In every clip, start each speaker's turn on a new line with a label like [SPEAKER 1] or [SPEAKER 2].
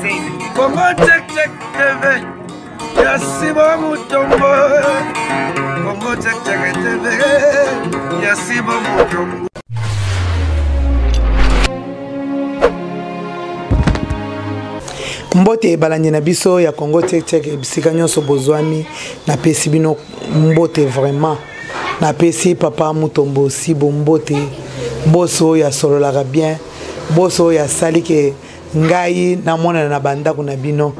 [SPEAKER 1] Congo check check TV. Yasibo Mutombo. Congo check check TV. Yasibo Mutombo.
[SPEAKER 2] Mbote balandi na biso ya Congo check check bisika nyonso bozwami na pesi bino mbote vraiment na pesi papa Mutombo Sibo mbote boso ya sololaka bien boso ya salike ngai na mona na bandako na bino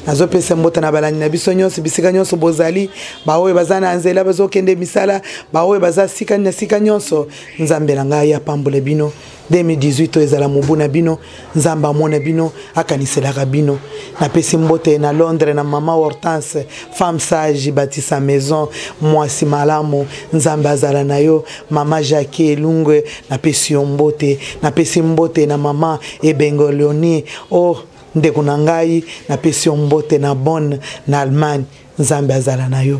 [SPEAKER 2] nazo pesa mbote na balandi na biso nyonso bisika nyonso bozali baoye bazana nzela bazokende misala baoye bazasika na sika nyonso nzambe na ngai ya pambole bino 2018 ezala mobuna bino nzamba mona bino akanisela bino na pesi mbote na Londres na mama Hortense femme sage bâtisse maison mwasi malamu nzamba azala na yo mama Jacques Lungwe na pesi mbote na pesi mbote na mama Ebengo Leonie oh ndeko na ngai na pesi mbote na Bonn na Allemagne nzamba azala na yo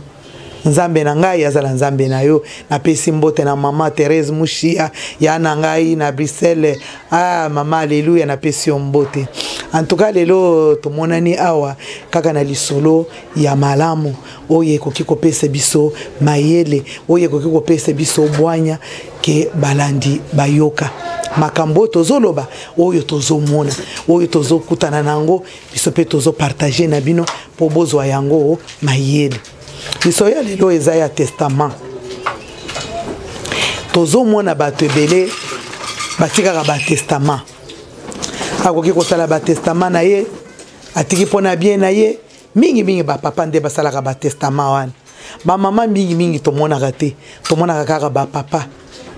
[SPEAKER 2] nzambe na ngai azala nzambe na yo na pesi mbote na mama Thérèse Mushia ya na ngai na Bruxelles ah mama alléluia na pesi mbote en tout cas lelo tomonani awa kaka na lisolo ya malamu oye koki kopesa biso mayele oye koki kopesa biso bwanya ke balandi bayoka makambo tozoloba oyo tozomona oyo tozokutana nango biso pe tozopartager na bino po bozwa yango mayele biso ya lelo eza ya testament tozomona bato ebele batikaka ba testament akoki kosala ba testament na ye atiki pona bien na ye mingi ba papa nde basalaka ba testament wana ba mama mingi tomonaka te tomonaka kaka ba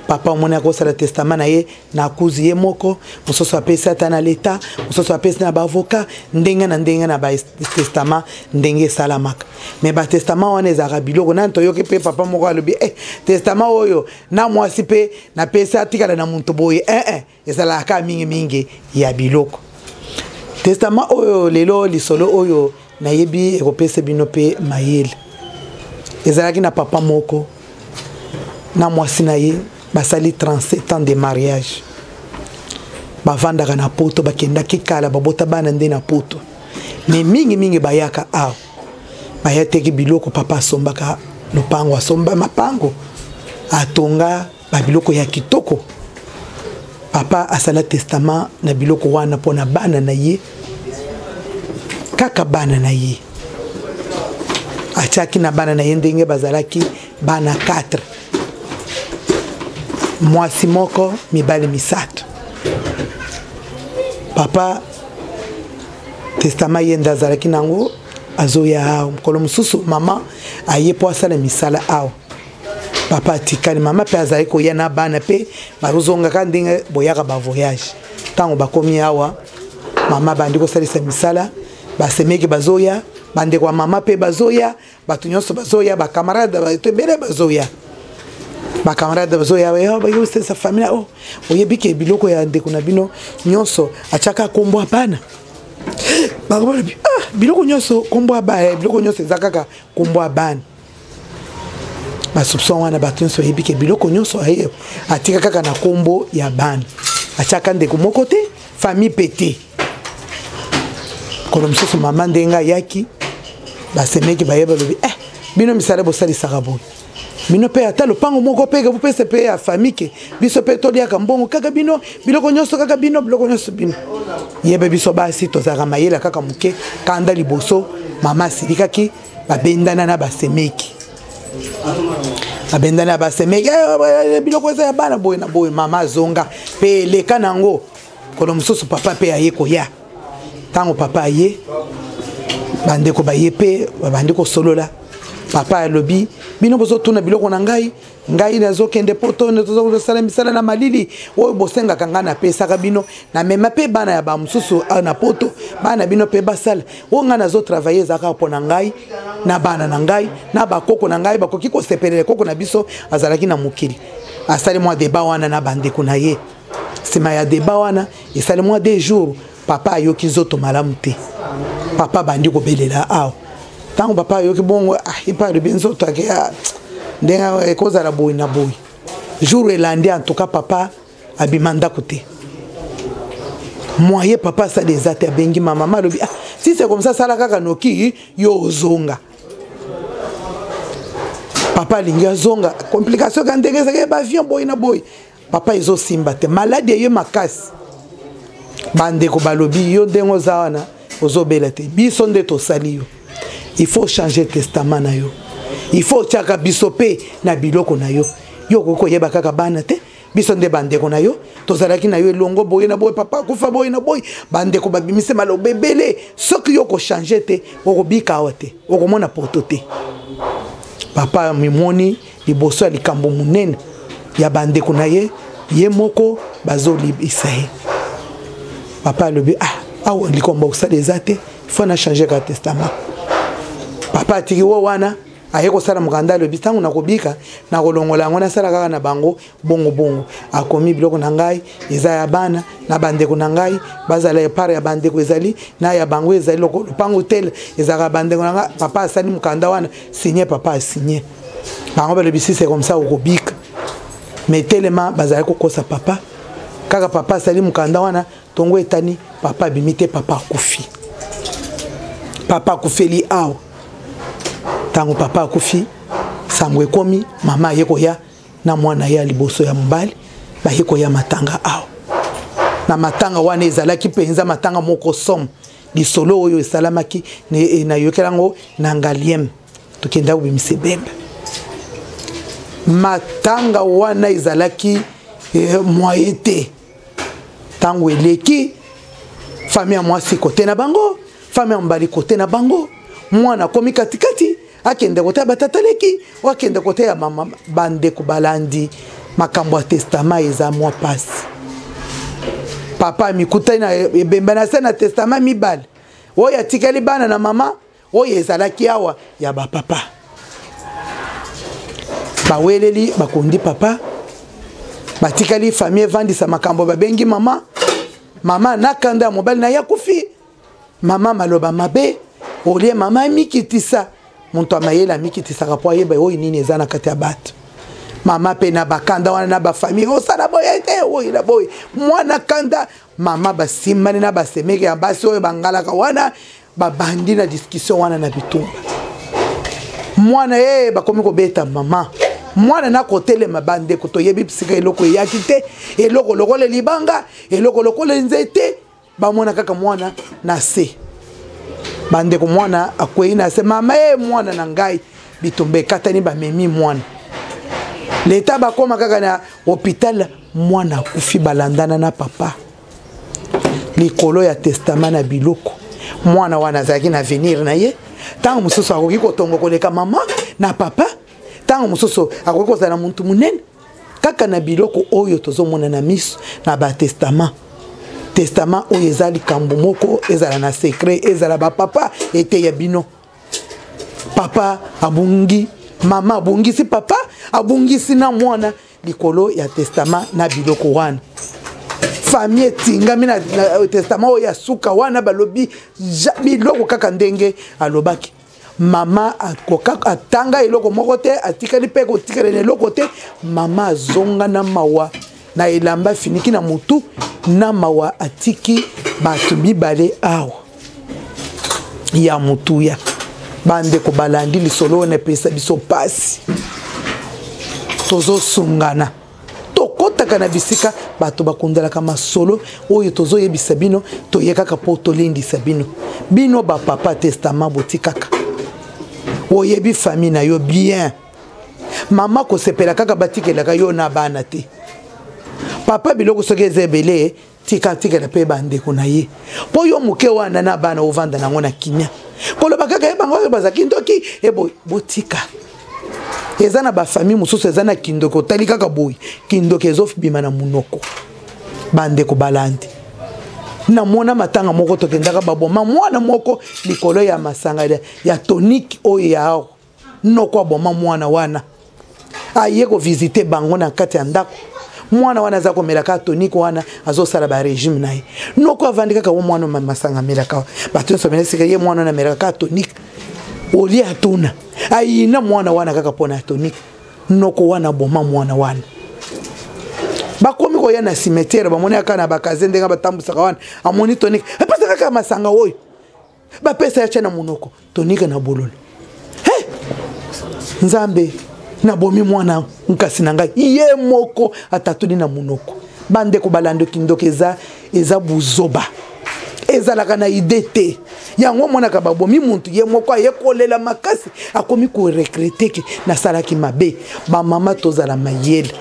[SPEAKER 2] papa omona kosala testament na ye na kuzi ye moko mososo apesi ata na leta mososo apesi na bavoka ndenge na ba testament ndenge esalamaka mais ba testament wana ezalaka biloko nani toyoki mpe papa moko alobi testament oyo na mwasi mpe na pesi atikala na muntu boye ezalaka mingi ya biloko testament oyo lelo lisolo oyo nayebi ekopesa bino mpe mayele ezalaki na papa moko na mwasi na ye basali 37 ans de mariage bavandaka na poto bakendaki kala babota bana nde na poto mais mingi bayaka awa bayateki biloko papa asombaka lopango asomba mapango atonga babiloko ya kitoko papa asala testament na biloko wana pona bana na ye kaka bana na ye achaki na bana na ye ndenge bazalaki bana 4 mwasi moko mibale misato papa testament yenda azalaki nango azoya awa mokolo mosusu mama aye po asala misala awa papa atikali mama mpe azalaki koya na bana mpe bazozongaka ndenge boyaka bavoyage ntango bakomi awa mama bandi kosalisa misala basemeki bazoya bandeko ya mama mpe bazoya bato nyonso bazoya bakamarade bato ebele bazoya bakamarade bazoya bayo sa famille oh oyebike biloko ya ndeko na bino nyonso achaka kombo apana bakobola biloko nyonso kombo abaya biloko nyonso ezakaka kombo abana basupson wana bato nyonso oyebike biloko nyonso aye atika kaka na kombo ya bana achaka ndeko moko te famille pété kolo mosusu mama ndenga yaki basemeki bayeba lobi bino misala bosalisaka boye bino pe ata lopango moko peke bopesa pe ya famille ke biso pe toliaka mbongo kaka bino biloko nyonso kaka bino biloko nyonso bino yebe biso basi tozaka mayela kaka muke kanda liboso mama silikaki babendana na basemeki abendana basemeki biloko eza ya bana boye na boye mama zonga pe leka nango kolo mosusu papa pe aye koya tango papa aye bandeko baye pe bandeko solola papa alobi bino bozotuna biloko na ngai nazokende poto tozosala misala na malili oyo bosengaka ngai napesaka bino na mema pe bana ya bamosusu na poto bana bino pe basala oyo ngai nazotravaille ezalaka mpo na ngai na bana na ngai na bakoko na ngai bakoki kosepelele koko na biso azalaki na mokili asali mwa deba wana na bandeko na ye nsima ya deba wana esali mwa 2 jours papa ayoki nzoto malamu te papa bandi kobelela awa tango papa ayoki bongo ipari benzoto ake ndenga ekozala boyi na boyi jour elandi en tout cas papa abima ndako te moyen papa ça des até bengi maman lobi si c'est comme ça la kaka noki yo zonga papa linga zonga complication quand ndenge ça ba avion boy na boy papa izo simba te malade ye makasi bande ko balobi yo dengo zawana ozobela te biso nde to sali yo il faut changer testament na yo il faut chaka bisope na biloko na yo yo ko yeba kaka bana te biso nde bande ko na yo tozalaki na yo longo boye na boye papa kufa boye na boye bande ko babimise malobe bele soki yo ko changer te okobika ote okomona poto te papa mimoni liboso ya likambo munene ya bande ko na ye moko bazoli isaye papa lobi awa likomba osala eza te faut na changer ka testament papa atiki wo wana aye ko sala mukanda lobi tangu na kobika na kolongola ngona sala kaka na bango bongo akomi biloko na ngai eza ya bana na bandeko na ngai bazala ya pare ya bandeko ezali na ya bango ezali loko pango tel ezaka bandeko na ngai papa asali mukanda wana signé papa a signé bango balobi si c'est comme ça okobika mais tellement bazala ko kosa papa kaka papa asali mukanda wana tongo etani papa bimite papa kufi papa kufeli awa tango papa akufi samwe komi mama yeko ya na mwana ya liboso ya mbali ba yeko ya matanga awa na matanga wana ezalaki penza matanga moko som lisolo oyo esalamaki na yokelango na ngaliem tokenda kubimise bembe matanga wana ezalaki moyete tango eleki famille ya mwasi kote na bango famille ya mbali kote na bango mwana komi katikati akende kote batataleki wakende kote ya mama bande kubalandi makambo ya testament eza mwa pasi papa mikutai na ebemba na sana testament mibale oyo atikali bana na mama oyo ezalaki awa ya bapapa baweleli bakondi papa batikali famille evandisa makambo babengi mama nakanda ya mobali na ya kufi mama maloba mabe olie mama mikitisa muntu amayela mikitisaka po ayeba oyo nini eza na kati ya bato mama pe na bakanda wana na bafamille osala boye te oyo na boye mwana kanda mama basimbani na basemeke ya basi oyo bangalaka wana babandi na discussion wana na bitumba mwana bakomi kobeta mama mwana na kotelema bandeko toyebi psika eloko eyaki te eloko lokole libanga eloko lokole nzete bamona kaka mwana na se bandeko mwana akwei na se mama mwana na ngai bitumbe katani bamemi mwana leta bakoma kaka na hôpital mwana akufi balandana na papa likolo ya testament na biloko mwana wana azalaki na avenir na ye ntango mosusu akoki kotongo koleka mama na papa ntango mosusu akoki kozala muntu munene kaka na biloko oyo tozomona na miso na batestament testament oyo eza likambo moko ezala na secret ezala bapapa ete ya bino papa abungi mama abungisi papa abungisi na mwana likolo ya testament na biloko wana famille tingami na testament oyo ya suka wana balobi biloko kaka ndenge alobaki mama atanga eloko moko te atikali pe kotikala na eloko te mama azonga na mawa na elamba finiki na mutu na mawa atiki bato mibale awa ya mutu ya bande ko balandi lisolo na pesa biso pasi tozo sungana tokotaka na bisika bato bakundalaka masolo oyo tozo yebisa bino toyekaka po tolindisa bino ba papa testament botikaka oyebi famille na yo bien mama ko sepela kaka batikelaka yo na bana te papa biloko soki eza ebele tika pe bandeko na ye po yo moke wana na bana ovanda nango na kimia koloba kaka yebango oyo bazaki ndoki botika eza na bafamille mosusu eza na kindoko otali kaka boyi kindoko ezobima na munoko bandeko balandi na mona matanga moko tokendaka baboma mwana moko likolo ya masanga ya tonique oyo ya noko aboma mwana wana aye ko visiter bango na kati ya ndako mwana wana za komelaka tonique wana azosala ba régime naye noko avandika ka mwana masanga melaka bato somela sika ye mwana na melaka tonique oli atuna ayina mwana wana kaka pona tonique noko wana boma mwana wana bakomi ko ya na cimetière ba moni aka na bakaze ndenga batambusaka wana amoni Tonique apesa kaka masanga oyo ba pesa ya na munoko Tonique na bololo Nzambe na bomi mwana nkasi na ngai ye moko atatuni na munoko bande ko balando kindoka eza buzoba ezalaka na idete yango mwana ka babomi muntu ye moko ayekolela makasi akomi ko regretter ke na salaki mabe ba mama tozala mayele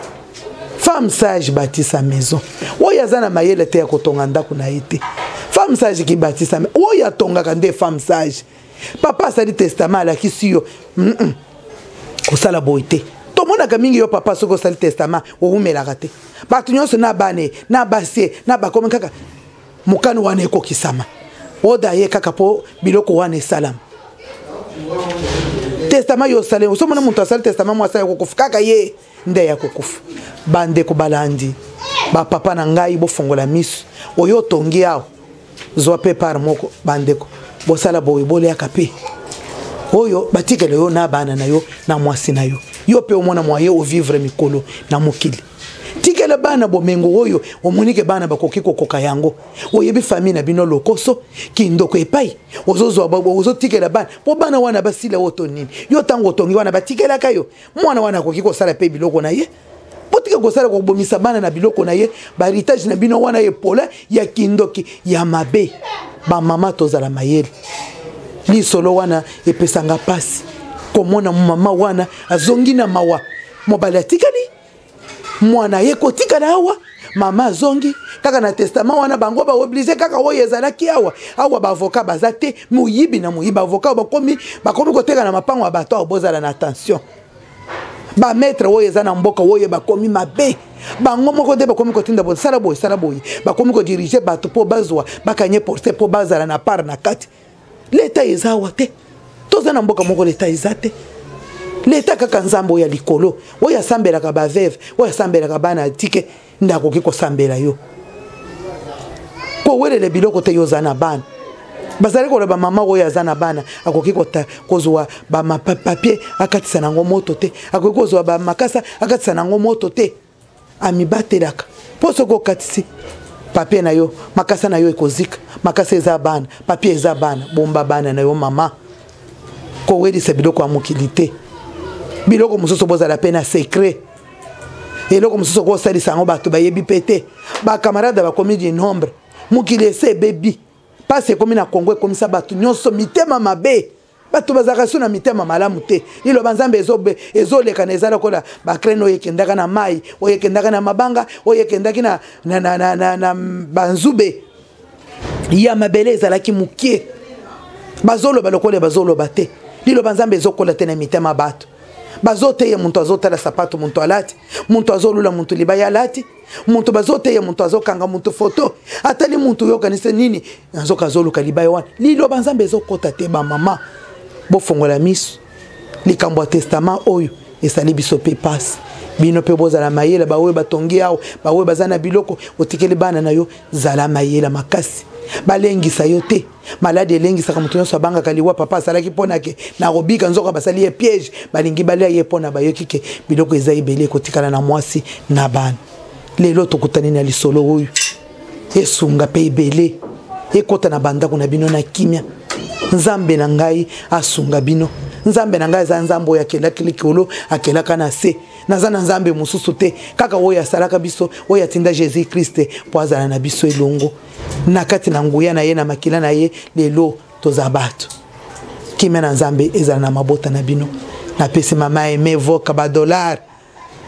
[SPEAKER 2] femme sage bâtit sa maison oya zana mayele te ya kotonga ndako na ite femme sage qui bâtit sa maison oya tonga kande femme sage papa sali testament la kisiyo kosala boite to mona ka mingi yo papa soko sali testament o umela kate batu nyonso na bane na basie na bakome kaka mukanu wana ekokisama oda ye kaka po biloko wana salam testament yo sale so mona muntu asali testament mwasa yakokufa kaka ye nde yakokufa bande ko balandi ba papa na ngai bo fongola misu oyo tongi awo zo pe par moko bande ko bo sala bo ibole akape oyo batikele yo na bana na yo na mwasi na yo pe omona moye o vivre mikolo na mokili tikele bana bomengo oyo omonike bana bakoki kokoka yango oyebi famille na bino lokoso kindoko epai ozozo babo ozotikela bana po bana wana basila oto nini yo tango tongi wana batikela kayo mwana wana koki kosala pe biloko na ye potike kosala ko bomisa bana na biloko na ye ba héritage na bino wana ye pola ya kindoki ya mabe ba mama tozala mayele li solo wana epesanga pasi komona mama wana azongi na mawa mobali atikali mwana ye kotika na awa mama azongi kaka na testament wana bango ba obligé kaka oyo ezalaki awa ba avocat bazate muyibi na muyiba avocat bakomi koteka na mapango ya bato bozala na attention ba maître oyo ezana mboka oyo bakomi mabe bango moko de bakomi kotinda bo sala boy bakomi ko diriger bato po bazwa bakanye porter po bazala na par na kati l'État ezawa te tozana mboka moko l'État ezate l'État kaka nzambo ya likolo oya sambela ka ba veuve oya sambela ka bana tike ndako kiko sambela yo ko wele le biloko te yozana bana bazali ko ba mama oya zana bana akoki kota kozwa ba papier akatisa nango moto te akoki kozwa ba makasa akatisa nango moto te amibatelaka poso ko katisi papier na yo makasa na yo ekozika makasa eza bana papier eza bana bomba bana na yo mama ko wedi se biloko ya mokili te biloko mosusu bozala pe na secret eloko mosusu kosalisa yango bato bayebi pe te bakamarade bakomi du nombre mokili ese ebebi pasi ekomi na Kongo ekomisa bato nyonso mitema mabe bato bazalaka so na mitema malamu te liloba nzambe ezoleka na eza lokola bakrene oyo ekendaka na mai oyo ekendaka na mabanga oyo ekendaki na banzube ya mabele ezalaki mokie bazoloba lokola bazoloba te liloba nzambe ezokola te na mitema bato bazoteya muntu azotala sapato muntu alati muntu azolula muntu libaya alati muntu bazoteya muntu azokanga muntu foto atali muntu yokanise nini azoka azoluka libaya wana liloba nzambe ezokota te ba mama bofongola miso likambo ya testament oyo esali biso pe pasi bino pe bozala mayela bawe batongi awo bawe bazana biloko otikeli bana na yo zala mayela makasi balengisa yo te malade elengisa mutu nyonso abangaka liwa papa asalaki mpona ke na robika nzoka basali ye piège balingi balia ye mpona bayoki ke biloko eza ebele ekotikala na mwasi na bana lelo tokutani na lisolo oyo esunga pe ebele ekota na bandako na bino na kimia nzambe na ngai asunga bino nzambe na ngai eza nzambe oyo akelaki likolo akelaka na se naza na nzambe mosusu te kaka oyo asalaka biso oyo atinda Jésus Christ po azala na biso elongo na kati na nguya na ye na makila na ye lelo toza bato kimia na nzambe ezala na mabota na bino napesi mama Aimé Voka $,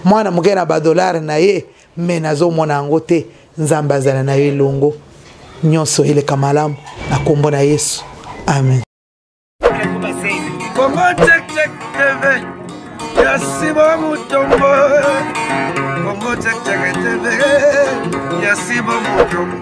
[SPEAKER 2] mwana moke na $, na ye me nazomona yango te nzambe azala na ye elongo nyonso eleka malamu na kombo na Yesu amen.
[SPEAKER 1] Comment check TV Yasibo Mutombo Comment check TV Yasibo Mutombo